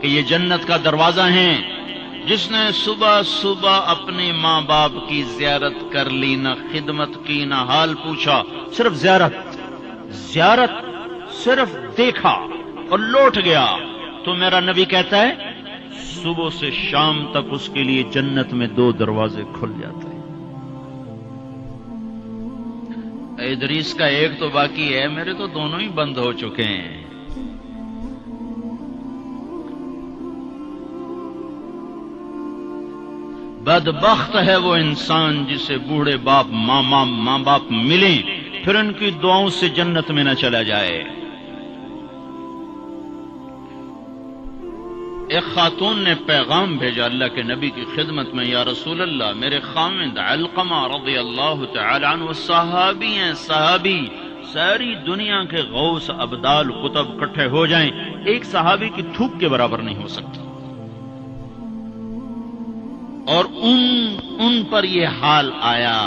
کہ یہ جنت کا دروازہ ہیں. جس نے صبح صبح اپنے ماں باپ کی زیارت کر لی، نہ خدمت کی نہ حال پوچھا، صرف زیارت صرف دیکھا اور لوٹ گیا، تو میرا نبی کہتا ہے صبح سے شام تک اس کے لیے جنت میں 2 دروازے کھل جاتے ہیں. ادریس کا ایک تو باقی ہے، میرے تو دونوں ہی بند ہو چکے ہیں. بدبخت ہے وہ انسان جسے بوڑھے باپ ماں باپ ملیں پھر ان کی دعاؤں سے جنت میں نہ چلا جائے. ایک خاتون نے پیغام بھیجا اللہ کے نبی کی خدمت میں، یا رسول اللہ، میرے خاوند علقمہ رضی اللہ تعالی عنہ صحابی ہیں، صحابی، ساری دنیا کے غوث ابدال قطب اکٹھے ہو جائیں، ایک صحابی کی تھوک کے برابر نہیں ہو سکتا. اور ان پر یہ حال آیا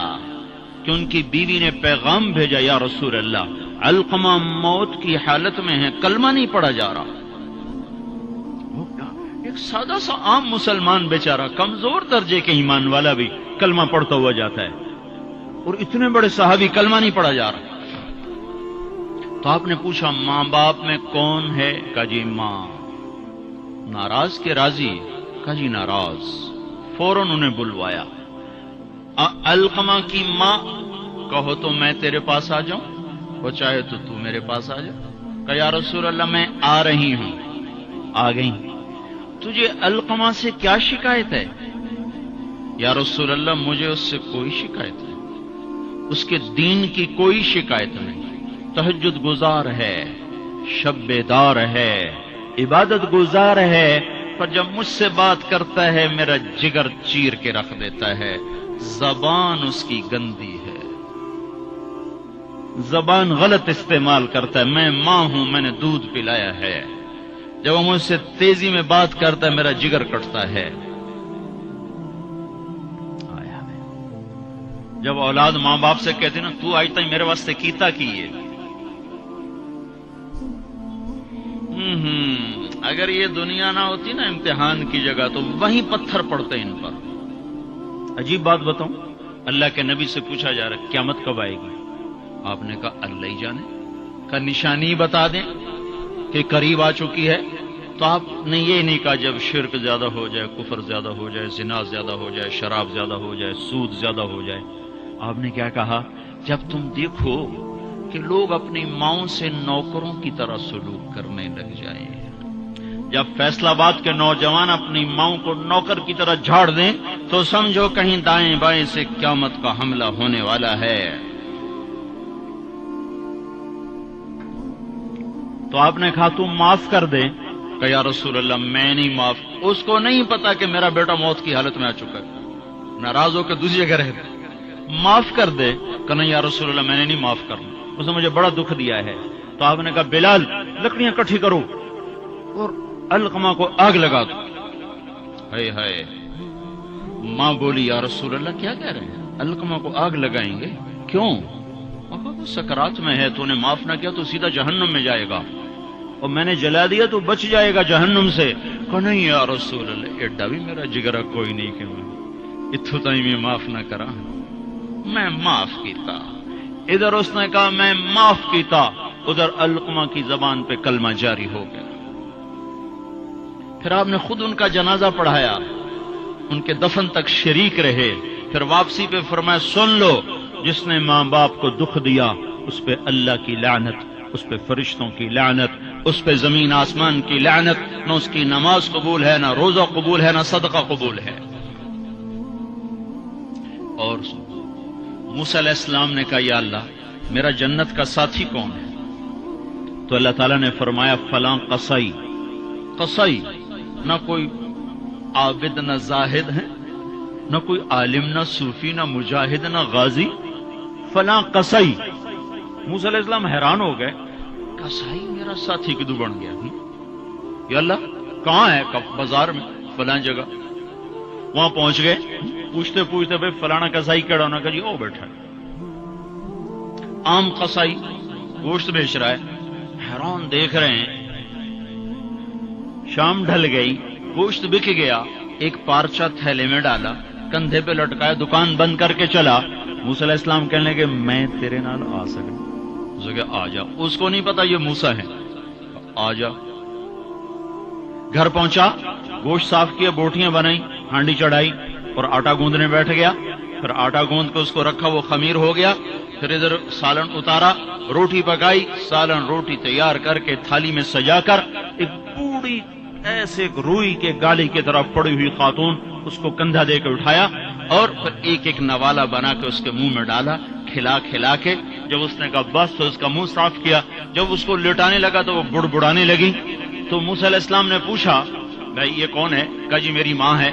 کہ ان کی بیوی نے پیغام بھیجا، یا رسول اللہ، علقمہ موت کی حالت میں ہے، کلمہ نہیں پڑھا جا رہا. ایک سادہ سا عام مسلمان بیچارہ، کمزور درجے کے ایمان والا بھی کلمہ پڑھتا ہوا جاتا ہے، اور اتنے بڑے صحابی کلمہ نہیں پڑھا جا رہا. تو آپ نے پوچھا ماں باپ میں کون ہے؟ کہا جی ماں. ناراض کے راضی؟ کہا جی ناراض. فوراً انہیں بلوایا. علقمہ کی ماں، کہو تو میں تیرے پاس آ جاؤں، وہ چاہے تو میرے پاس آ جا. کہا یا رسول اللہ میں آ رہی ہوں. آ گئی. تجھے علقمہ سے کیا شکایت ہے؟ یا رسول اللہ مجھے اس سے کوئی شکایت نہیں، اس کے دین کی کوئی شکایت نہیں. تہجد گزار ہے، شب بیدار ہے، عبادت گزار ہے، پر جب مجھ سے بات کرتا ہے میرا جگر چیر کے رکھ دیتا ہے. زبان اس کی گندی ہے، زبان غلط استعمال کرتا ہے. میں ماں ہوں، میں نے دودھ پلایا ہے، جب وہ مجھ سے تیزی میں بات کرتا ہے میرا جگر کٹتا ہے. جب اولاد ماں باپ سے کہتے نا تو آج تک میرے واسطے کیتا کی ہے، اگر یہ دنیا نہ ہوتی نا امتحان کی جگہ تو وہیں پتھر پڑتے ان پر. عجیب بات بتاؤں، اللہ کے نبی سے پوچھا جا رہا ہے قیامت کب آئے گی؟ آپ نے کہا اللہ ہی جانے. کا نشانی بتا دیں کہ قریب آ چکی ہے. تو آپ نے یہ نہیں کہا جب شرک زیادہ ہو جائے، کفر زیادہ ہو جائے، زنا زیادہ ہو جائے، شراب زیادہ ہو جائے، سود زیادہ ہو جائے. آپ نے کیا کہا؟ جب تم دیکھو کہ لوگ اپنی ماؤں سے نوکروں کی طرح سلوک کرنے لگ جائیں، جب فیصلہ آباد کے نوجوان اپنی ماؤں کو نوکر کی طرح جھاڑ دیں تو سمجھو کہیں دائیں بائیں سے قیامت کا حملہ ہونے والا ہے. تو آپ نے کہا تم معاف کر دے. کہ یا رسول اللہ میں نہیں معاف. اس کو نہیں پتا کہ میرا بیٹا موت کی حالت میں آ چکا ہے، ناراض ہو کے دوسری جگہ رہتا. معاف کر دے. کہ نہیں یا رسول اللہ میں نے نہیں معاف کرنا، اس نے مجھے بڑا دکھ دیا ہے. تو آپ نے کہا بلال لکڑیاں اکٹھی کرو اور علقمہ کو آگ لگا دو. ہائے ہائے. ماں بولی یا رسول اللہ کیا کہہ رہے ہیں؟ علقمہ کو آگ لگائیں گے؟ کیوں؟ وہ سکرات میں ہے، تو نے معاف نہ کیا تو سیدھا جہنم میں جائے گا، اور میں نے جلا دیا تو بچ جائے گا جہنم سے. کہ نہیں یا رسول اللہ ایڈا بھی میرا جگرا کوئی نہیں کہ میں اتھو تائی میں معاف نہ کرا. میں معاف کیتا. ادھر اس نے کہا میں معاف کیتا، ادھر علقمہ کی زبان پہ کلمہ جاری ہو گیا. پھر آپ نے خود ان کا جنازہ پڑھایا، ان کے دفن تک شریک رہے. پھر واپسی پہ فرمایا سن لو، جس نے ماں باپ کو دکھ دیا اس پہ اللہ کی لعنت، اس پہ فرشتوں کی لعنت، اس پہ زمین آسمان کی لعنت. نہ اس کی نماز قبول ہے، نہ روزہ قبول ہے، نہ صدقہ قبول ہے. اور موسیٰ علیہ السلام نے کہا یا اللہ میرا جنت کا ساتھی کون ہے؟ تو اللہ تعالیٰ نے فرمایا فلاں قصائی. قصائی نہ کوئی عابد نہ زاہد ہے، نہ کوئی عالم نہ صوفی نہ مجاہد نہ غازی، فلاں قصائی. موسیٰ علیہ السلام حیران ہو گئے، قصائی میرا ساتھی کدو بن گیا؟ یا اللہ کہاں ہے؟ بازار میں فلاں جگہ. وہاں پہنچ گئے، پوچھتے پوچھتے بھائی فلانا قصائی کیڑا ہونا؟ کہ جی او بیٹھا ہے. عام قصائی گوشت بیچ رہا ہے. حیران دیکھ رہے ہیں، شام ڈھل گئی، گوشت بک گیا، ایک پارچہ تھیلے میں ڈالا، کندھے پہ لٹکایا، دکان بند کر کے چلا۔ موسیٰ علیہ السلام کہنے لگے میں تیرے نال آ سکتا؟ اس نے کہا آ جا۔ اس کو نہیں پتا یہ موسیٰ ہے، آ جا۔ گھر پہنچا، گوشت صاف کیا، بوٹیاں بنائی، ہانڈی چڑھائی اور آٹا گوندنے بیٹھ گیا۔ پھر آٹا گوند کے اس کو رکھا، وہ خمیر ہو گیا۔ پھر ادھر سالن اتارا، روٹی پکائی، سالن روٹی تیار کر کے تھالی میں سجا کر ایک بوڑھی ایسے روئی کے گالی کی طرف پڑی ہوئی خاتون، اس کو کندھا دے کے اٹھایا اور پھر ایک ایک نوالا بنا کے اس کے منہ میں ڈالا، کھلا کھلا کے۔ جب اس نے کہا بس تو اس کا منہ صاف کیا۔ جب اس کو لٹانے لگا تو وہ بڑبڑانے لگی۔ تو موسیٰ علیہ السلام نے پوچھا بھائی یہ کون ہے؟ کہا جی میری ماں ہے،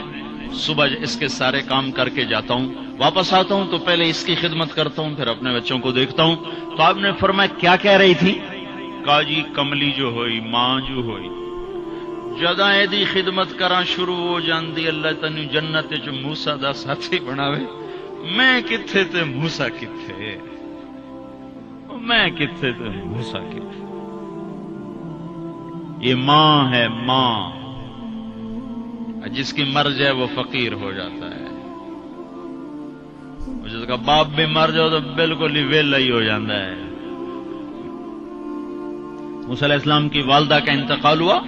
صبح اس کے سارے کام کر کے جاتا ہوں، واپس آتا ہوں تو پہلے اس کی خدمت کرتا ہوں، پھر اپنے بچوں کو دیکھتا ہوں۔ تو آپ نے فرمایا کیا کہہ رہی تھی؟ کہا جی کملی جو ہوئی، ماں جو ہوئی، جدا ایدی خدمت کراں شروع ہو جاندی، اللہ تنو جنت چ موسیٰ دا ساتھی بناوے۔ میں کتھے تے موسیٰ کتھے، میں کتھے تے موسیٰ کتھے۔ یہ ماں ہے، ماں، جس کی مر جائے وہ فقیر ہو جاتا ہے، جس کا باپ بھی مر جاؤ تو بالکل ہی ویلا ہی ہو جاتا ہے۔ موسیٰ علیہ السلام کی والدہ کا انتقال ہوا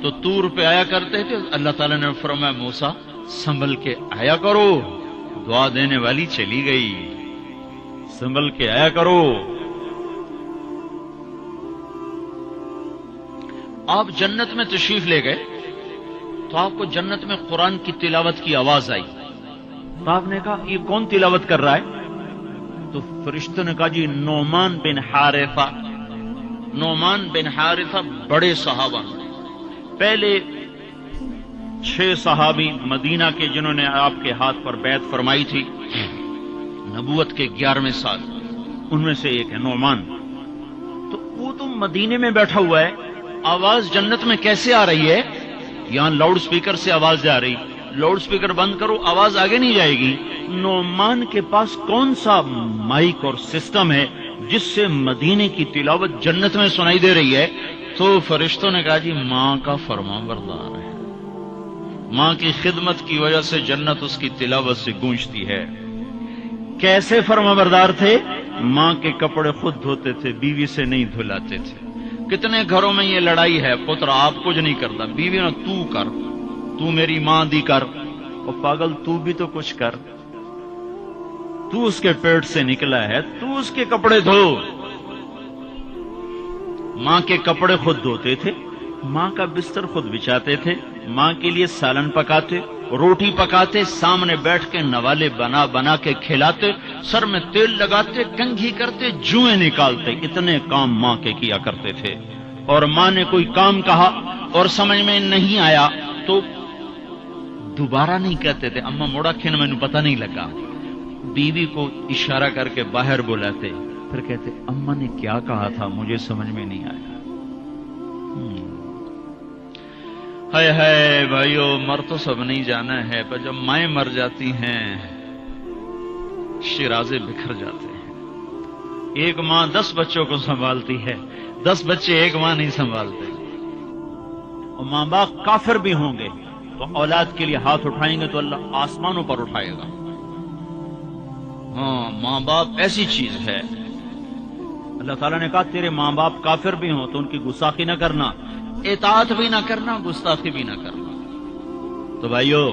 تو طور پہ آیا کرتے تھے۔ اللہ تعالیٰ نے فرمایا موسیٰ سنبھل کے آیا کرو، دعا دینے والی چلی گئی، سنبھل کے آیا کرو۔ آپ جنت میں تشریف لے گئے تو آپ کو جنت میں قرآن کی تلاوت کی آواز آئی۔ تو آپ نے کہا یہ کون تلاوت کر رہا ہے؟ تو فرشتوں نے کہا جی نعمان بن حارثہ۔ نعمان بن حارثہ بڑے صحابہ، پہلے 6 صحابی مدینہ کے جنہوں نے آپ کے ہاتھ پر بیعت فرمائی تھی نبوت کے 11ویں سال، ان میں سے ایک ہے نعمان۔ تو وہ تو مدینے میں بیٹھا ہوا ہے، آواز جنت میں کیسے آ رہی ہے؟ یہاں لاؤڈ سپیکر سے آواز جا رہی، لاؤڈ سپیکر بند کرو آواز آگے نہیں جائے گی۔ نعمان کے پاس کون سا مائک اور سسٹم ہے جس سے مدینے کی تلاوت جنت میں سنائی دے رہی ہے؟ تو فرشتوں نے کہا جی ماں کا فرما بردار ہے، ماں کی خدمت کی وجہ سے جنت اس کی تلاوت سے گونجتی ہے۔ کیسے فرما بردار تھے؟ ماں کے کپڑے خود دھوتے تھے، بیوی سے نہیں دھلاتے تھے۔ کتنے گھروں میں یہ لڑائی ہے، پتر آپ کچھ نہیں کرتا، بیوی نے تو کر، تو میری ماں دی کر، اور پاگل تو بھی تو کچھ کر، تو اس کے پیٹ سے نکلا ہے، تو اس کے کپڑے دھو۔ ماں کے کپڑے خود دھوتے تھے، ماں کا بستر خود بچھاتے تھے، ماں کے لیے سالن پکاتے، روٹی پکاتے، سامنے بیٹھ کے نوالے بنا بنا کے کھلاتے، سر میں تیل لگاتے، کنگھی کرتے، جوئیں نکالتے، اتنے کام ماں کے کیا کرتے تھے۔ اور ماں نے کوئی کام کہا اور سمجھ میں نہیں آیا تو دوبارہ نہیں کہتے تھے اماں موڑا کھن میں پتہ نہیں لگا، بیوی کو اشارہ کر کے باہر بلاتے، پھر کہتے اماں نے کیا کہا تھا مجھے سمجھ میں نہیں آیا۔ ہائے ہائے بھائیو، مر تو سب نہیں جانا ہے، پر جب مائیں مر جاتی ہیں شیرازے بکھر جاتے ہیں۔ ایک ماں 10 بچوں کو سنبھالتی ہے، 10 بچے ایک ماں نہیں سنبھالتے۔ اور ماں باپ کافر بھی ہوں گے تو اولاد کے لیے ہاتھ اٹھائیں گے تو اللہ آسمانوں پر اٹھائے گا۔ ہاں، ماں باپ ایسی چیز ہے۔ اللہ تعالیٰ نے کہا تیرے ماں باپ کافر بھی ہوں تو ان کی گستاخی نہ کرنا، اطاعت بھی نہ کرنا، گستاخی بھی نہ کرنا۔ تو بھائیو،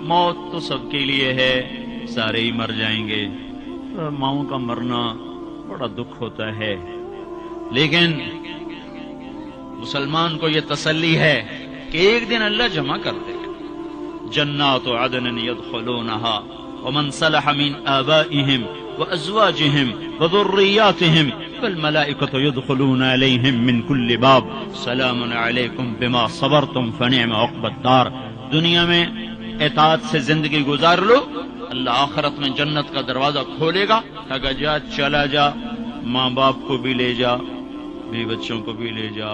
موت تو سب کے لیے ہے، سارے ہی مر جائیں گے۔ ماؤں کا مرنا بڑا دکھ ہوتا ہے، لیکن مسلمان کو یہ تسلی ہے کہ ایک دن اللہ جمع کر دے گا۔ جنات عدن يدخلونها ومن صلح من آبائهم وأزواجهم وذرياتهم والملائكة يدخلون عليهم من كل باب سلام عليكم بما صبرتم فنعم عقبى الدار۔ دنیا میں اطاعت سے زندگی گزار لو، اللہ آخرت میں جنت کا دروازہ کھولے گا، اگر جا چلا جا، ماں باپ کو بھی لے جا، بیوی بچوں کو بھی لے جا،